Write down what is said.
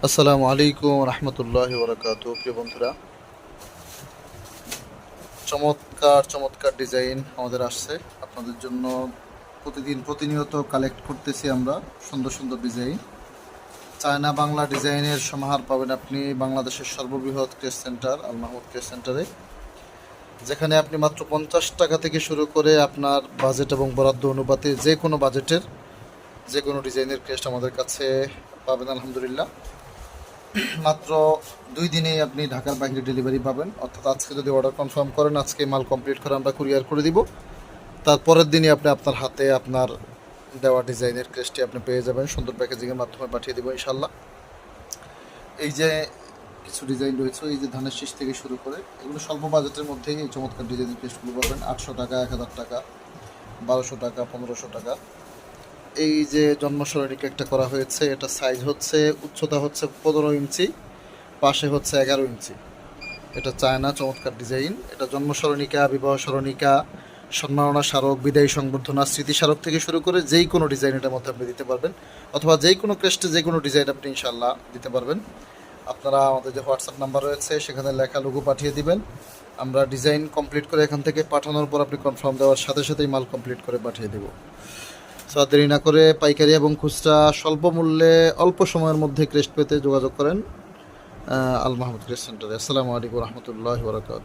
আসসালামু আলাইকুম রহমতুল্লাহ বরকাত। প্রিয় বন্ধুরা, চমৎকার চমৎকার ডিজাইন আমাদের আসছে আপনাদের জন্য। প্রতিনিয়ত কালেক্ট করতেছি আমরা সুন্দর সুন্দর ডিজাইন। চায়না বাংলা ডিজাইনের সমাহার পাবেন আপনি বাংলাদেশের সর্ববৃহৎ craze centre Al Mahmud craze সেন্টারে, যেখানে আপনি মাত্র 50 টাকা থেকে শুরু করে আপনার বাজেট এবং বরাদ্দ অনুপাতে যে কোনো বাজেটের যে কোনো ডিজাইনের ক্রেস্ট আমাদের কাছে পাবেন আলহামদুলিল্লাহ। মাত্র 2 দিনেই আপনি ঢাকার বাইরে ডেলিভারি পাবেন, অর্থাৎ আজকে যদি অর্ডার কনফার্ম করেন, আজকে মাল কমপ্লিট করে আমরা কুরিয়ার করে দিব। তারপরের দিনই আপনি আপনার হাতে আপনার দেওয়া ডিজাইনের ক্রেস্টটি আপনি পেয়ে যাবেন, সুন্দর প্যাকেজিংয়ের মাধ্যমে পাঠিয়ে দেবো ইনশাল্লাহ। এই যে কিছু ডিজাইন রয়েছে, এই যে ধানের শীষ থেকে শুরু করে এগুলো স্বল্প বাজেটের মধ্যেই এই চমৎকার ডিজাইনের ক্রেস্টগুলো পাবেন। 800 টাকা, 1000 টাকা, 1200 টাকা, 1500 টাকা। এই যে জন্মসরণিকে একটা করা হয়েছে, এটা সাইজ হচ্ছে, উচ্চতা হচ্ছে 15 ইঞ্চি, পাশে হচ্ছে 11 ইঞ্চি। এটা চায়না চমৎকার ডিজাইন। এটা জন্মসরণিকা, বিবাহ সরণিকা, সম্মাননা স্মারক, বিদায়ী সংবর্ধনা, স্মৃতিস্মারক থেকে শুরু করে যেই কোনো ডিজাইন এটার মধ্যে আপনি দিতে পারবেন, অথবা যেই কোনো ক্রেস্টে যে কোনো ডিজাইন আপনি ইনশাল্লাহ দিতে পারবেন। আপনারা আমাদের যে হোয়াটসঅ্যাপ নাম্বার রয়েছে সেখানে লেখা লোগো পাঠিয়ে দিবেন। আমরা ডিজাইন কমপ্লিট করে এখান থেকে পাঠানোর পর আপনি কনফার্ম দেওয়ার সাথে সাথেই মাল কমপ্লিট করে পাঠিয়ে দেবো। সো দেরি না করে পাইকারি এবং খুচরা স্বল্প মূল্যে অল্প সময়ের মধ্যে ক্রেস্ট পেতে যোগাযোগ করেন আল মাহমুদ ক্রেস্ট সেন্টারে। আসসালামু আলাইকুম রহমতুল্লাহ বরকাত।